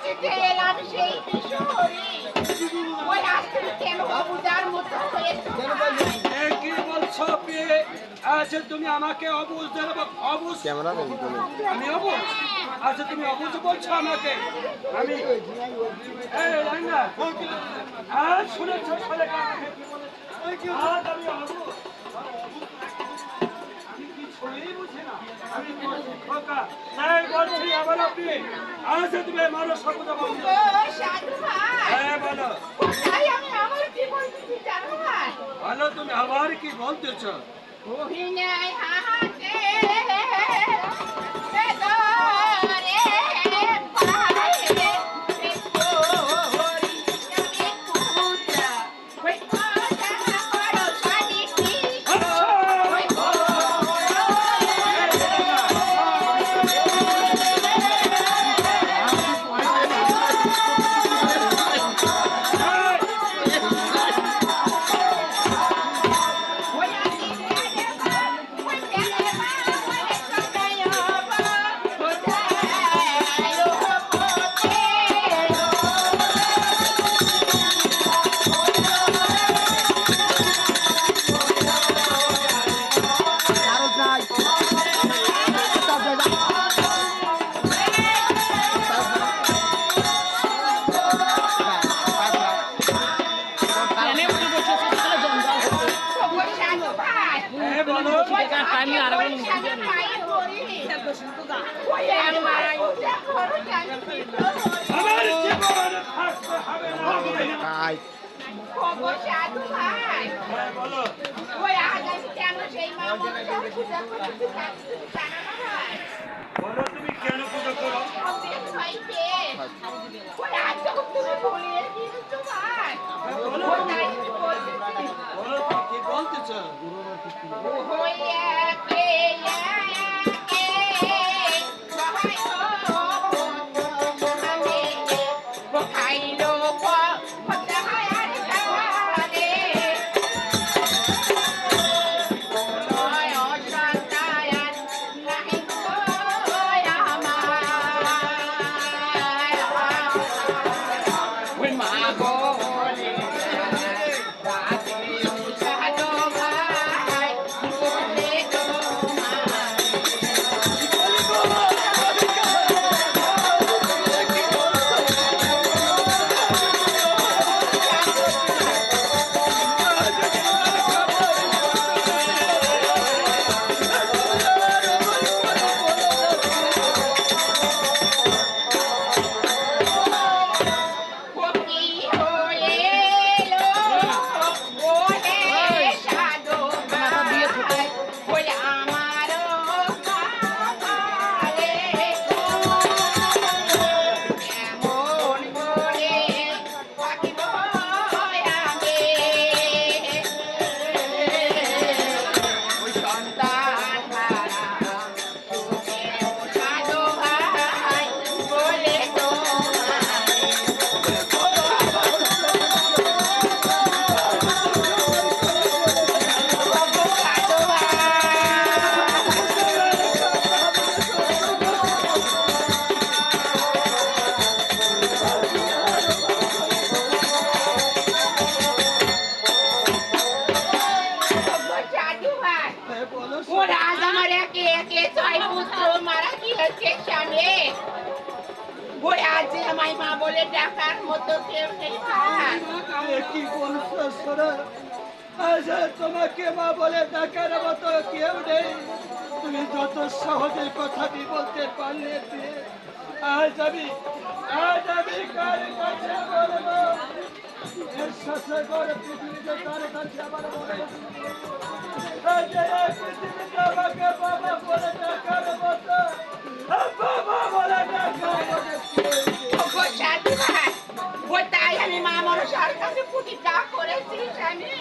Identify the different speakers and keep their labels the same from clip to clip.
Speaker 1: যেতে এলাম সেই কিশোরী ওই আজকে কেন অবুজার মতো হয়েছে
Speaker 2: কি বলছো পেয়ে আচ্ছা তুমি আমাকে অবুঝ অবুঝ আমি অবুঝ আচ্ছা তুমি অবুঝ বলছো আমাকে আমি আজ শুনেছ ছেলে কি বলেছে আমি অবুঝ আমি কিছুই বুঝি না আমি খোকা তাই বলছি আবার আপনি আজ তুমি মানুষ শব্দ বলছো
Speaker 1: সাধু ভাই
Speaker 2: হ্যাঁ বলো
Speaker 1: তাই আমি আমার কি বলতেছি জানো ভাই
Speaker 2: বলো তুমি আবার কি বলতেছো
Speaker 1: ওহিনাই হাতে বেদরে পায়ে কোহরি আমি কুতা ওই কথা করো সাদি কি ওই সাধু ভাই ওই আজ আমি কেন সেই মা মনসার পূজা করতে জানো না ভাই
Speaker 2: বলো তুমি কেন পুজো করো
Speaker 1: ওই আজ যখন তুমি বলিয়ে দিয়েছো ভাই ওই তাই আমি বলতেছি
Speaker 2: বলো কি বলতেছো
Speaker 1: ওই একে একে সহায় আমি খাইলো হতে হয় আর খাওয়ারে নয় অসন্তান নাহি কই আমার ওই মা গো রাতে সাধু ভাই বলে বলে ডাকার মতো কেউ নেই ভাই
Speaker 2: কি বলছো সোনা আজ তোমাকে মা বলে ডাকার মতো কেউ নেই তুমি যত সহজে কথাটি বলতে পারলে আজ আমি কার কাছে বলবো এর শাসন করে পৃথিবীতে কার কাছে আমার মনে পৃথিবীতে আমাকে বাবা বলে ডাকার মতো বাবা বলে ডাকার মতো
Speaker 1: সাধু ভাই ওই তাই আমি মা মনসার কাছে প্রতিজ্ঞা করেছি স্বামী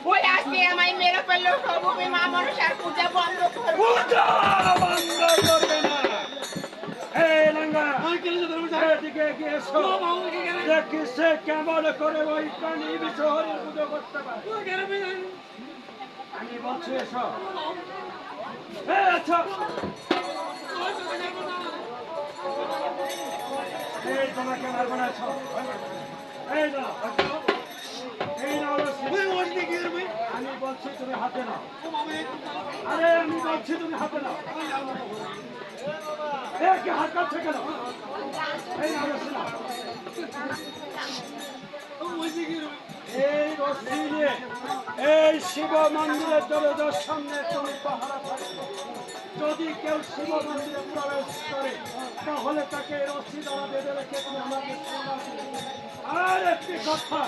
Speaker 1: ওই আজকে আমায় মেরে ফেললো সব আমি মা মনসার পূজা বন্ধ করবো
Speaker 2: না এদিকে এগিয়ে এসো দেখি সে কেমন করে ওই প্রাণী বিশহরের পুজো করতে পারে আমি বলছি এসো আচ্ছা এই তোমাকে মারবো না সব। এই না এই না আমি বলছি তুমি হাতে নাও। আরে আমি বলছি তুমি হাতে নাও। কি হাত কাটছে কেন? এই না রসি নাও। এই রসি নিয়ে এই শিব মন্দিরের দরজার সামনে তুমি পাহারা থাকবে। যদি কেউ শিব মন্দিরে প্রবেশ করে তাহলে তাকে রশি দ্বারা বেঁধে রেখে তুমি আমাকে শোনাবে। আর একটি কথা,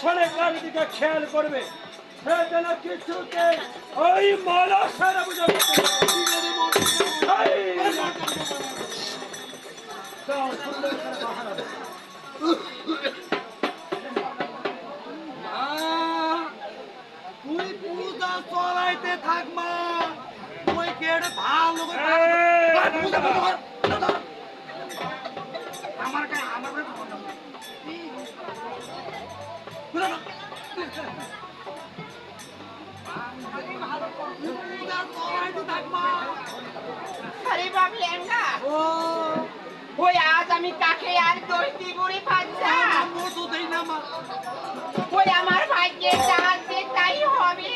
Speaker 2: ছেলেটার দিকে খেয়াল করবে, সে যেন কিছুতে ওই মালা সারা বুঝাবে। সুন্দর করে পাহারা দেবে।
Speaker 3: তুই পূজা চলাইতে থাক মা, তুই কেড়ে ভালো করে আমার কাছে আমার পূজা চলাইতে থাক মা।
Speaker 1: আরে বাপ লেঙ্গা,
Speaker 3: ও
Speaker 1: ওই আজ আমি কাকে আর দোষ দিব রে বাচ্চা?
Speaker 3: মোটো দেই না মা।
Speaker 1: ওই আমার ভাগ্যে যা আছে তাই হবে।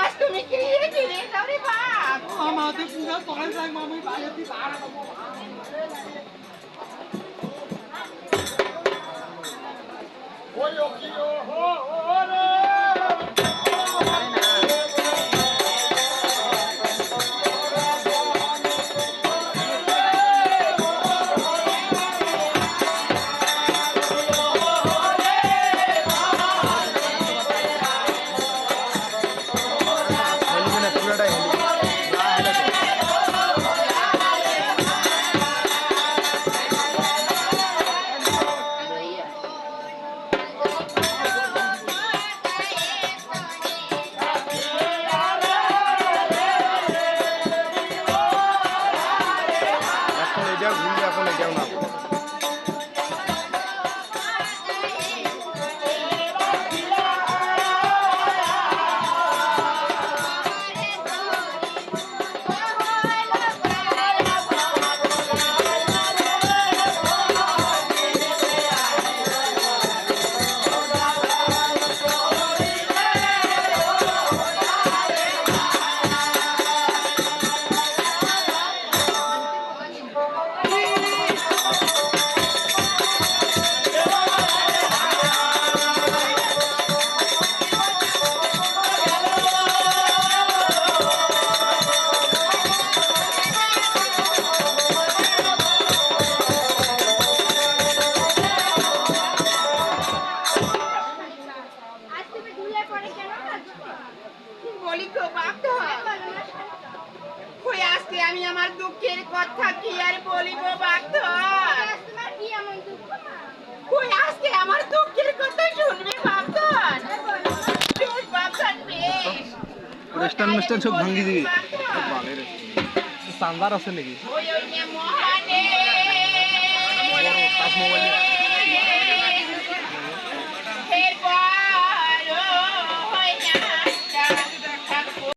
Speaker 1: আজ তুমি ফিরে যাও রে বাপ।
Speaker 3: আমাদের পূজা চলাই থাক মা, আমি বাইরে দিয়ে ভাড়া দেবো।
Speaker 4: এখন এটাও ঘুরবে, এখন এটাও না।
Speaker 1: বলি তো বাপ তো, ওই আজকে আমি আমার দুঃখের কথা কি আর বলিব বাপ তো? ওই আজকে আমার দুঃখের কথা শুনবি বাপ তো? বেশ বাপ তো, বেশ।
Speaker 4: রেস্টুরেন্ট মেস্টুরেন্ট সব ভাঙ্গি দিবি।
Speaker 1: বাপ তো,
Speaker 4: চান্দার আছে নাকি?
Speaker 1: ওই ওই নে মহানে
Speaker 4: তাজ মোবাইল